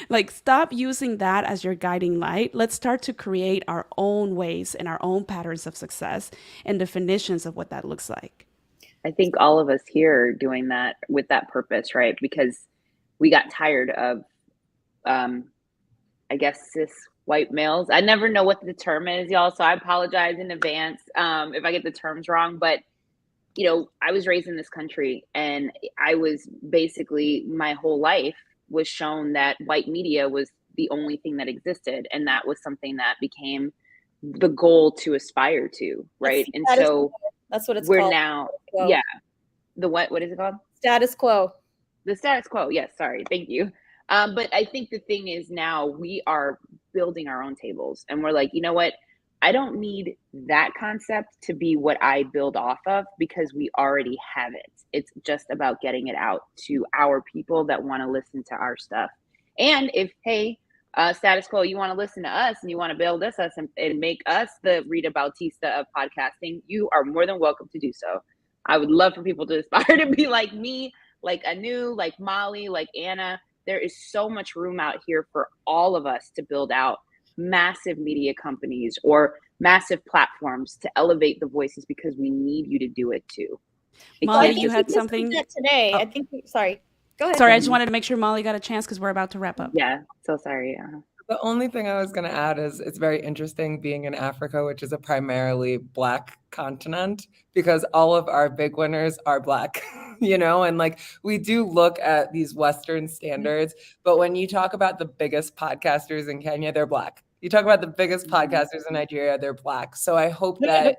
Like, stop using that as your guiding light. Let's start to create our own ways and our own patterns of success and definitions of what that looks like. I think all of us here are doing that with that purpose, right? Because we got tired of, I guess, cis white males. I never know what the term is, y'all, so I apologize in advance if I get the terms wrong. But, I was raised in this country, and I was basically, my whole life was shown that white media was the only thing that existed. And that was something that became the goal to aspire to, right? That's what it's we're called. Now, yeah. The what is it called? Status quo. The status quo. Yes. Sorry. Thank you. But I think the thing is, now we are building our own tables, and we're like, you know what? I don't need that concept to be what I build off of, because we already have it. It's just about getting it out to our people that want to listen to our stuff. And if, hey, status quo, you want to listen to us and you want to build us and make us the Rita Bautista of podcasting, you are more than welcome to do so. I would love for people to aspire to be like me, like Anu, like Molly, like Anna. There is so much room out here for all of us to build out massive media companies or massive platforms to elevate the voices, because we need you to do it too. Molly, you had something today. I think. Sorry, go ahead. Sorry, I just wanted to make sure Molly got a chance because we're about to wrap up. Yeah, so sorry. The only thing I was going to add is it's very interesting being in Africa, which is a primarily Black continent, because all of our big winners are Black. you know, and like we do look at these Western standards, but when you talk about the biggest podcasters in Kenya, they're Black. You talk about the biggest podcasters in Nigeria, they're Black. So I hope that,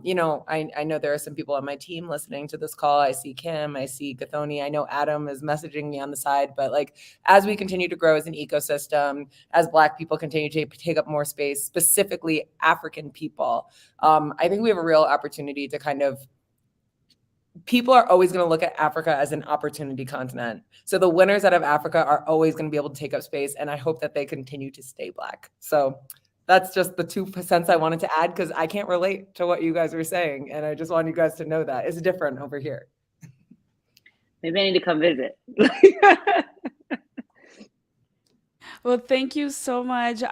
you know, I know there are some people on my team listening to this call. I see Kim, I see Gathoni, I know Adam is messaging me on the side, but like, as we continue to grow as an ecosystem, as Black people continue to take up more space, specifically African people, I think we have a real opportunity to kind of, people are always going to look at Africa as an opportunity continent. So the winners out of Africa are always going to be able to take up space. And I hope that they continue to stay Black. So that's just the 2 cents I wanted to add, because I can't relate to what you guys were saying. And I just want you guys to know that it's different over here. Maybe I need to come visit. Well, thank you so much.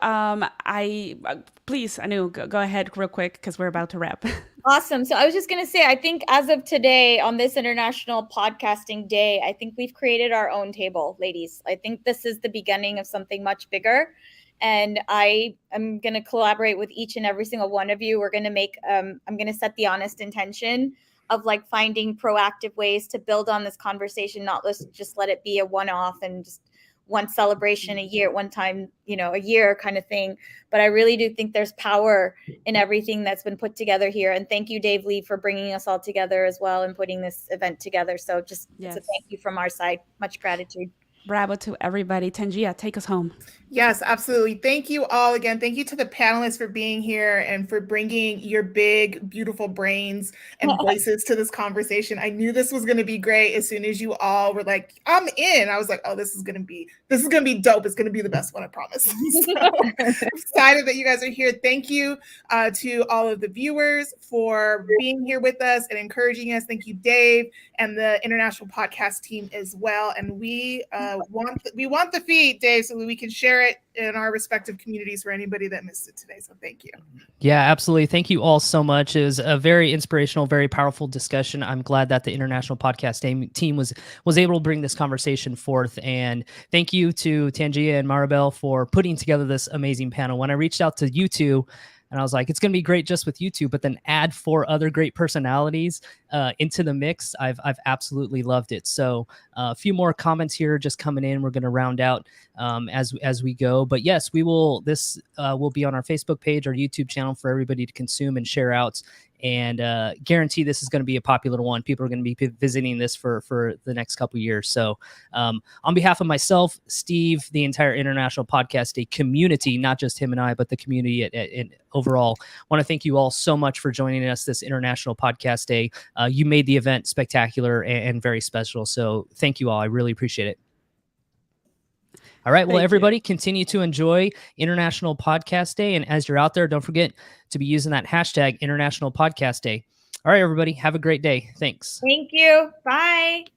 Please, Anu, go ahead real quick because we're about to wrap. Awesome. So I was just going to say, I think as of today on this International Podcasting Day, I think we've created our own table, ladies. I think this is the beginning of something much bigger. And I am going to collaborate with each and every single one of you. We're going to make, I'm going to set the honest intention of like finding proactive ways to build on this conversation, not just let it be a one-off and just one celebration a year, one time, you know, a year kind of thing. But I really do think there's power in everything that's been put together here. And thank you, Dave Lee, for bringing us all together as well and putting this event together. So just a thank you from our side. Much gratitude. Bravo to everybody. Tangia, take us home. Yes, absolutely. Thank you all again. Thank you to the panelists for being here and for bringing your big, beautiful brains and voices to this conversation. I knew this was going to be great as soon as you all were like, I'm in. I was like, oh, this is going to be dope. It's going to be the best one, I promise. So I'm excited that you guys are here. Thank you to all of the viewers for being here with us and encouraging us. Thank you, Dave, and the International Podcast team as well. And we want the feed, Dave, so we can share it in our respective communities for anybody that missed it today. So thank you. Yeah, absolutely. Thank you all so much. It was a very inspirational, very powerful discussion. I'm glad that the International Podcast team was able to bring this conversation forth. And thank you to Tangia and Maribel for putting together this amazing panel. When I reached out to you two, and I was like, it's going to be great just with you two, but then add 4 other great personalities into the mix. I've absolutely loved it. So a few more comments here just coming in. We're going to round out as we go. But yes, we will. This will be on our Facebook page, our YouTube channel for everybody to consume and share out. And guarantee this is going to be a popular one. People are going to be visiting this for the next couple of years. So on behalf of myself, Steve, the entire International Podcast Day community, not just him and I, but the community in overall, want to thank you all so much for joining us this International Podcast Day. You made the event spectacular and very special. So thank you all. I really appreciate it. All right. Well, everybody, continue to enjoy International Podcast Day. And as you're out there, don't forget to be using that hashtag International Podcast Day. All right, everybody. Have a great day. Thanks. Thank you. Bye.